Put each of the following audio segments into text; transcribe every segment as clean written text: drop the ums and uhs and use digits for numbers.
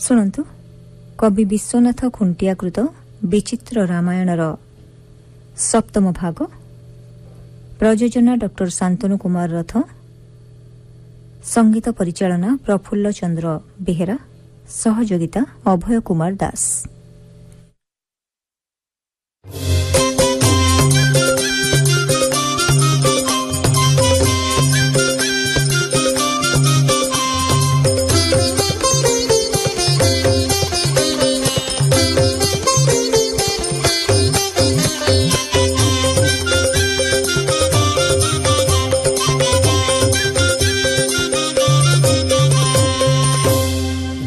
ଶୁଣନ୍ତୁ କବି ବିଶ୍ୱନାଥ ଖୁଣ୍ଟିଆକୃତ ବିଚିତ୍ର ରାମାୟଣର ସପ୍ତମ ଭାଗ। ପ୍ରଯୋଜନା ଡକ୍ଟର ଶାନ୍ତନୁ କୁମାର ରଥ, ସଙ୍ଗୀତ ପରିଚାଳନା ପ୍ରଫୁଲ୍ଲ ଚନ୍ଦ୍ର ବେହେରା, ସହଯୋଗିତା ଅଭୟ କୁମାର ଦାସ।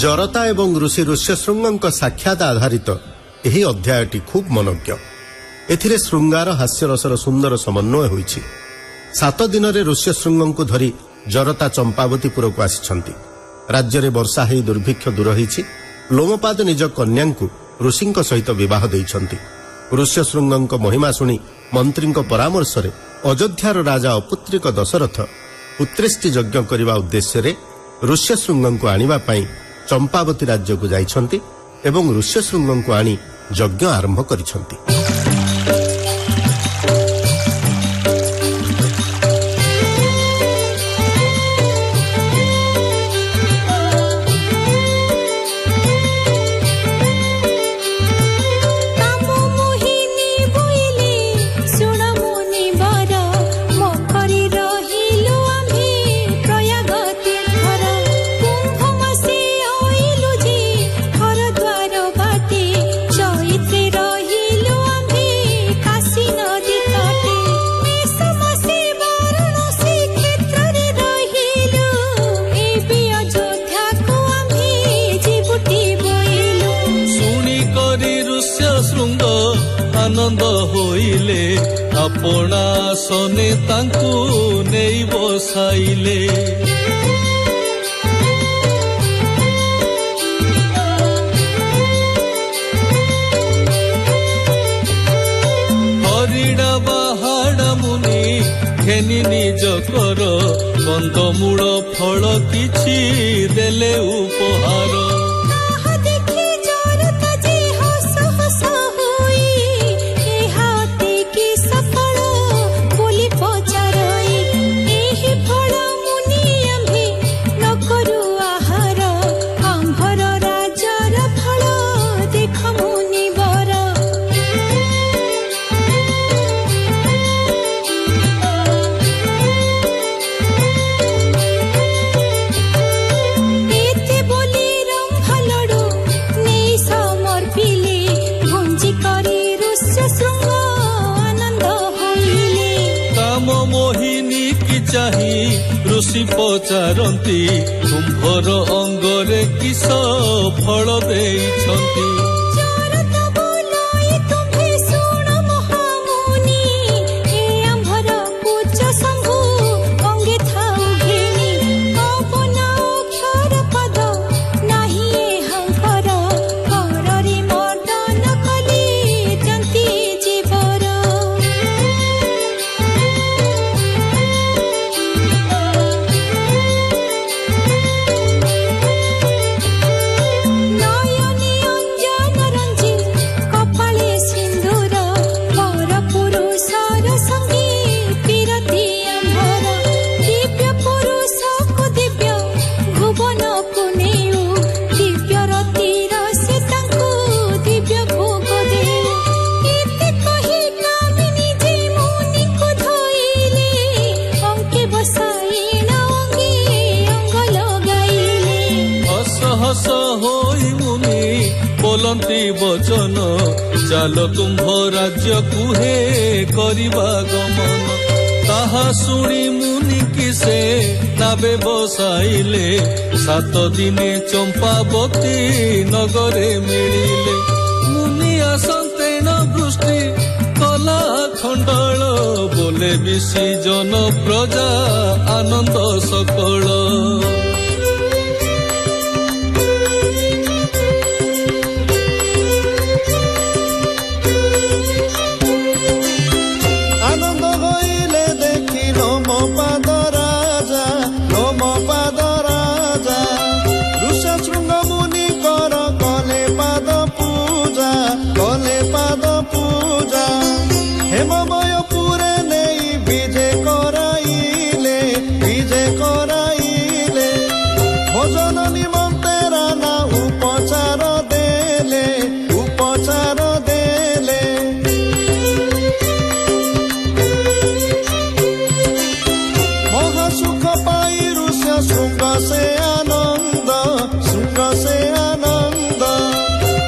ଜରତା ଏବଂ ଋଷି ଋଷ୍ୟଶୃଙ୍ଗଙ୍କ ସାକ୍ଷାତ ଆଧାରିତ ଏହି ଅଧ୍ୟାୟଟି ଖୁବ୍ ମନୋଜ୍ଞ। ଏଥିରେ ଶୃଙ୍ଗାର ହାସ୍ୟରସର ସୁନ୍ଦର ସମନ୍ୱୟ ହୋଇଛି। 7 ଦିନରେ ଋଷ୍ୟଶୃଙ୍ଗଙ୍କୁ ଧରି ଜରତା ଚମ୍ପାବତୀପୁରକୁ ଆସିଛନ୍ତି। ରାଜ୍ୟରେ ବର୍ଷା ହେଇ ଦୁର୍ଭିକ୍ଷ ଦୂର ହୋଇଛି। ଲୋମପାଦ ନିଜ କନ୍ୟାଙ୍କୁ ଋଷିଙ୍କ ସହିତ ବିବାହ ଦେଇଛନ୍ତି। ଋଷ୍ୟଶୃଙ୍ଗଙ୍କ ମହିମା ଶୁଣି ମନ୍ତ୍ରୀଙ୍କ ପରାମର୍ଶରେ ଅଯୋଧ୍ୟାର ରାଜା ଅପୁତ୍ରିକ ଦଶରଥ ପୁତ୍ରେଷ୍ଟି ଯଜ୍ଞ କରିବା ଉଦ୍ଦେଶ୍ୟରେ ଋଷ୍ୟଶୃଙ୍ଗଙ୍କୁ ଆଣିବା ପାଇଁ ଚମ୍ପାବତୀ ରାଜ୍ୟକୁ ଯାଇଛନ୍ତି ଏବଂ ଋଷ୍ୟଶୃଙ୍ଗଙ୍କୁ ଆଣି ଯଜ୍ଞ ଆରମ୍ଭ କରିଛନ୍ତି। ଆନନ୍ଦ ହୋଇଲେ ଆପଣା ସନେ ତାଙ୍କୁ ନେଇ ବସାଇଲେ। ହରିଡ଼ା ବାହାଡ଼ା ମୁନି ଘେନି ନିଜ କର, କନ୍ଦମୂଳ ଫଳ କିଛି ଦେଲେ ଉପହାର। ଋଷି ପଚାରନ୍ତି କୁମ୍ଭର ଅଙ୍ଗରେ କିସ ଫଳ ଦେଇଛନ୍ତି। ବଚନ ଚାଲ ତୁମ୍ଭ ରାଜ୍ୟକୁ ହେ କରିବା ଗମନ। ତାହା ଶୁଣି ମୁନି କି ସେ ନାବେ ବସାଇଲେ, 7 ଦିନେ ଚମ୍ପାବତୀ ନଗରେ ମିଳିଲେ। ମୁନି ଆସନ୍ତେଣ ବୃଷ୍ଟି କଲା ଖଣ୍ଡଳ, ବୋଲେ ବିଶି ଜନ ପ୍ରଜା ଆନନ୍ଦ ସକଳ। ଋଷ୍ୟଶୃଙ୍ଗ ମୁନି ଶୃଙ୍ଗ ସେ ଆନନ୍ଦ ଶୃଙ୍ଗ ସେ ଆନନ୍ଦ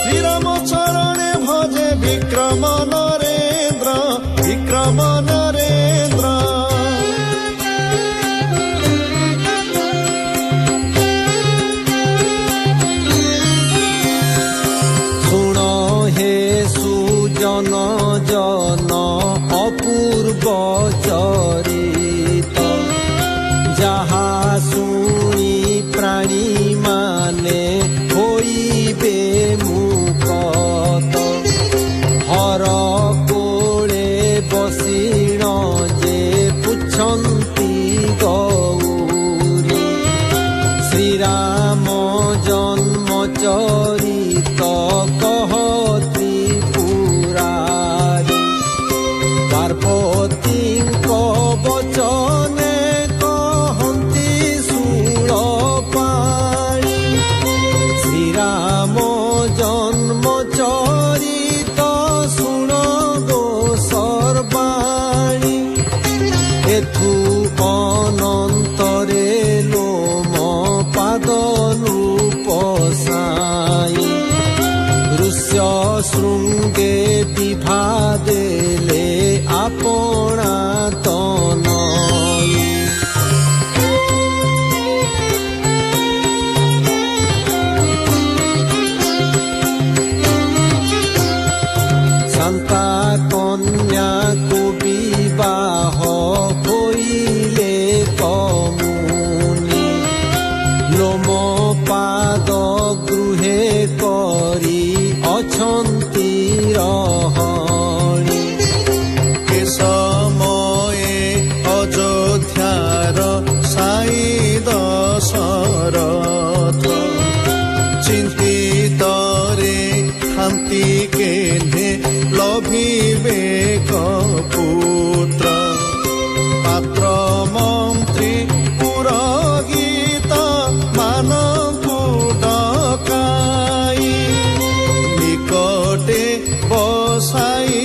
ଶ୍ରୀରାମ ଚରଣେ ଭଜେ ବିକ୍ରମ ନରେନ୍ଦ୍ର ବିକ୍ରମ ନରେନ୍ଦ୍ର। ଶୁଣ ହେ ସୁଜନ ଜନ ଅପୂର୍ବ ଚରିତ ଯାହା ଶୁଣି ପ୍ରାଣୀ ମାନେ ହୋଇବେ ମୁକତ। ହର କୋଳେ ବସିଣ ଯେ ପୁଛନ୍ତି ଗୌରୀ ଶ୍ରୀରାମ ଜନ୍ମ ଚରିତ କହ ତ୍ରିପୁରାରୀ। ପାର୍ବତୀଙ୍କ ବଚନେ କହନ୍ତି ଶୂଳପାଣି ଶ୍ରୀରାମ ଜନ୍ମ ଚରିତ ଶୁଣ ଗୋ ସର୍ବାଣୀ। ଏଥୁ ଅନନ୍ତରେ ଲୋମ ପାଦନୁ ପସାଇ ଋଷ୍ୟ ଶୃଙ୍ଗେ ବିଭା ଦେଲେ ଆପଣା ତନଇ। ଶାନ୍ତା କନ୍ୟାକୁ ବିବାହ ହୋଇଲେ କମୁନି ଲୋମ ପାଦ ଗୃହେ କରି ଅଛନ୍ତି ରହଣି। ଏ ସମୟେ ଅଯୋଧ୍ୟାର ସାଇ ଦଶରଥ ଚିନ୍ତିତରେ ଥାନ୍ତି କେହ୍ନେ ଲଭିବେ ପୁତ୍ର। ପାତ୍ର ମନ୍ତ୍ରୀ ପୁରୋହିତ ମାନଙ୍କୁ ଡକାଇ ନିକଟେ ବସାଇ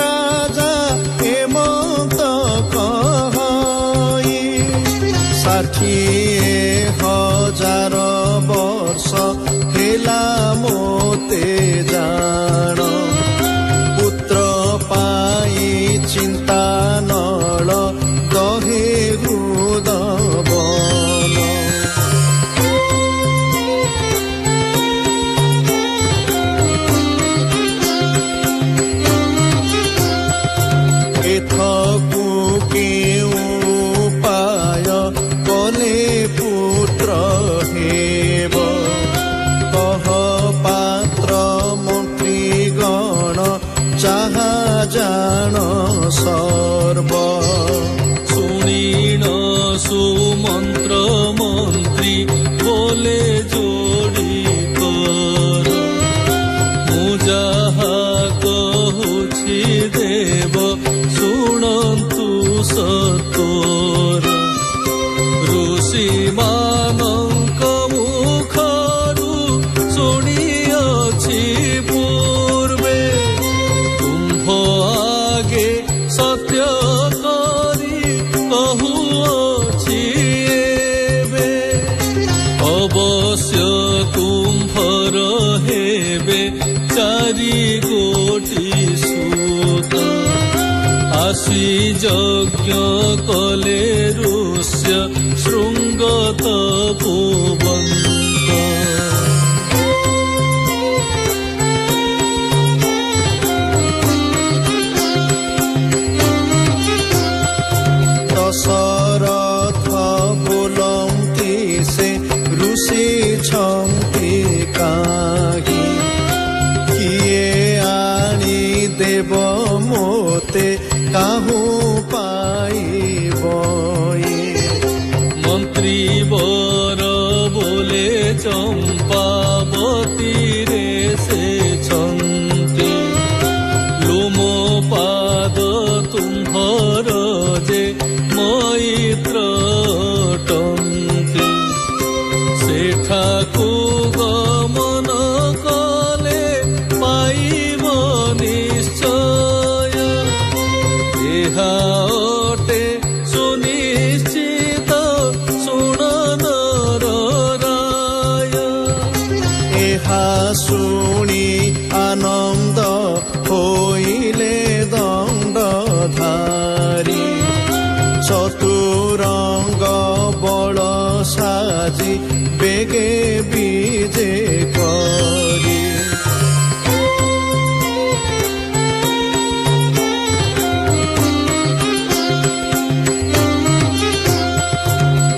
ରାଜା ହେମନ୍ତ କହଇ 60,000 ବର୍ଷ ହେଲା ମୋତେ ଜାଣ ପୁତ୍ର ପାଇ ଚିନ୍ତା ନଳ ଦହେ ହୃଦବନ। ଏଥକୁ କେଉଁ ଉପାୟ କଲେ ପୁତ୍ର ହେବ କହ ପାତ୍ର ମନ୍ତ୍ରୀ ଗଣ ଯାହା ଜାଣ ସର୍ବ। ଶୁଣିଣ ସୁମନ୍ତ୍ର ମନ୍ତ୍ରୀ ବୋଲେ ଯୋଡ଼ି କର ମୁଁ ଯାହା କହୁଛି ଦେବ ଶୁଣନ୍ତୁ ସତୋର। ଋଷିମାନଙ୍କ ମୁଖରୁ ଶୁଣିଅଛି ପୂର୍ବେ ତୁମ୍ଭ ଆଗେ ସତ୍ୟ କରି କହୁଅଛି ଏବେ। ଅବଶ୍ୟ ତୁମ୍ଭର ହେବେ 4 କୋଟି ସୁତ ଆସି ଯଜ୍ଞ କଲେ ଋଷ୍ୟ ଶୃଙ୍ଗ ତପୋବନ୍ତ। ଦଶରଥ ବୋଲନ୍ତି ସେ ଋଷି ଛନ୍ତି କାହିଁ କିଏ ଆଣି ଦେବ ମୋତେ କାହୁଁ ପାଇବ। ମନ୍ତ୍ରୀ ବର ବୋଲେ ଚମ୍ପାବତୀରେ ସେ ଛନ୍ତି ଲୋମ ପାଦ ତୁମ୍ଭର ଯେ ମୈତ୍ର ଟନ୍ତି ସେଠାକୁ ଗମନ କଲେ ପାଇବ ନିଶ୍ଚୟ। ଏହା ଅଟେ ସୁନିଶ୍ଚିତ ଶୁଣ বেগে বিজে করি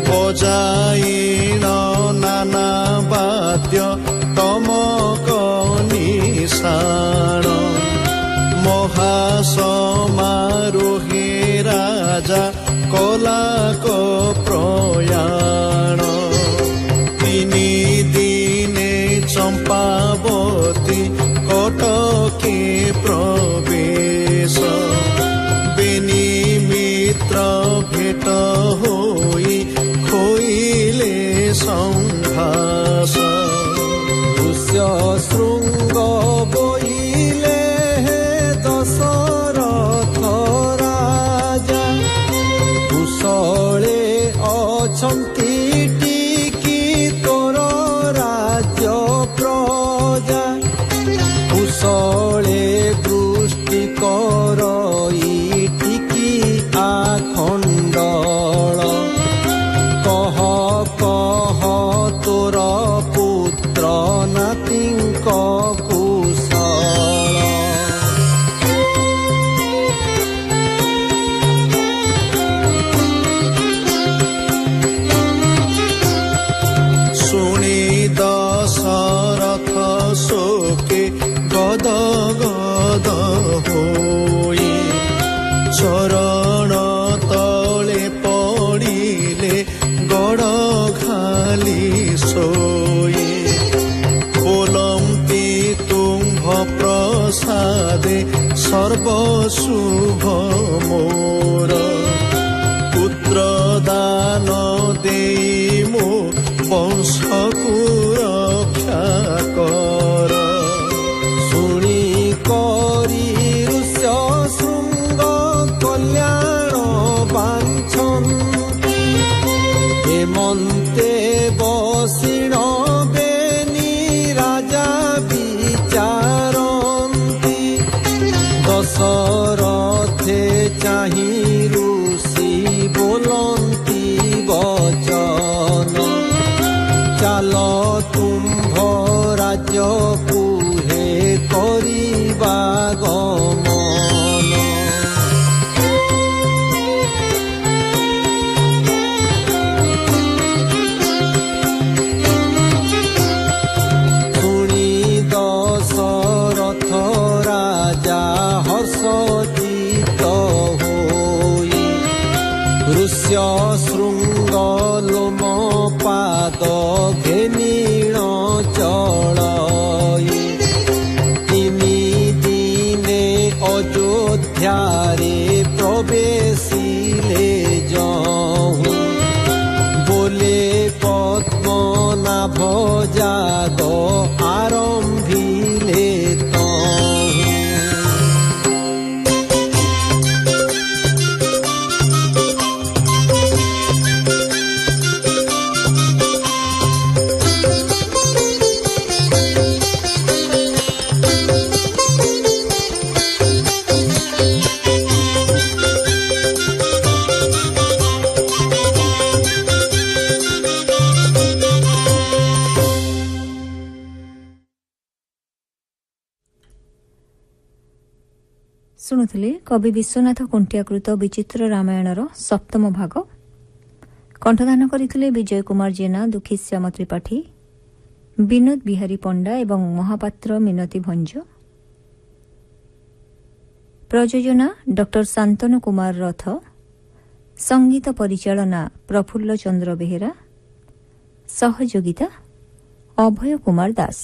বজাইণ নানা বাদ্য তমক নিশাণ মহাসমারোহে রাজা কলাক প্রয়াণ তিনি দিনে চম্পাবতী কটকে প্রবেশ বেনি মিত্র ভেট হই খইলে সম্ভাষ ঋষ্য শৃঙ্গ বইলে দশরথ রাজা কুশଳେ ଅଛନ୍ତି ଟିକି ତୋର ରାଜ୍ୟ ପ୍ରଜା କୁଶଳେ ବୃଷ୍ଟି କରଇ ଟିକି ଆଖଣ୍ଡଳ କହ କହ ତୋର ପୁତ୍ର ନାତିଙ୍କ କୁଶଳ ଶୁଣି ଦଶରଥ ଶୋକେ ଗଦ ଗଦ ହୋଇ ଚରଣ ତଳେ ପଡ଼ିଲେ ଗଡ଼ ଖାଲି ଶୋଇ ବୋଲନ୍ତି ତୁମ୍ଭ ପ୍ରସାଦେ ସର୍ବଶୁଭ ମୋର ପୁତ୍ର ଦାନ ଦେଇ ମୋ ବଂଶକୁ ରକ୍ଷା କର ଶୁଣି କରି ଋଷ୍ୟ ଶୃଙ୍ଗ କଲ୍ୟାଣ ବାଞ୍ଛନ୍ତି ହେମନ୍ତେ ବସିଣ ବେନି ରାଜା ବିଚାରନ୍ତି ଦଶରଥେ ଚାହିଁ ଋଷି ବୋଲନ୍ତି ବଚନ ଚାଲ ତୁମ୍ଭ ରାଜ୍ୟକୁ ହେ କରିବା ଗମନ ଶୁଣି ଦଶରଥ ରାଜା ହର୍ଷଚିତ ହୋଇ ଋଷ୍ୟ ଶୃଙ୍ଗ ଲୋମ ପାଦ ଘେନିଣ ଚଳଇ ତିନି ଦିନେ ଅଯୋଧ୍ୟାରେ ପ୍ରବେଶିଲେ ଯହୁଁ ବୋଲେ ପଦ୍ମନାଭ ଯାଗ ଆରମ୍ଭିଲେ ତହୁଁ ଶୁଣୁଥିଲେ କବି ବିଶ୍ୱନାଥ କୁଣ୍ଟିଆକୃତ ବିଚିତ୍ର ରାମାୟଣର ସପ୍ତମ ଭାଗ। କଣ୍ଠଦାନ କରିଥିଲେ ବିଜୟ କୁମାର ଜେନା, ଦୁଃଖୀଶ୍ୟାମ ତ୍ରିପାଠୀ, ବିନୋଦ ବିହାରୀ ପଣ୍ଡା ଏବଂ ମହାପାତ୍ର ମିନତୀ ଭଞ୍ଜ। ପ୍ରଯୋଜନା ଡକ୍ଟର ଶାନ୍ତନୁ କୁମାର ରଥ, ସଙ୍ଗୀତ ପରିଚାଳନା ପ୍ରଫୁଲ୍ଲ ଚନ୍ଦ୍ର ବେହେରା, ସହଯୋଗିତା ଅଭୟ କୁମାର ଦାସ।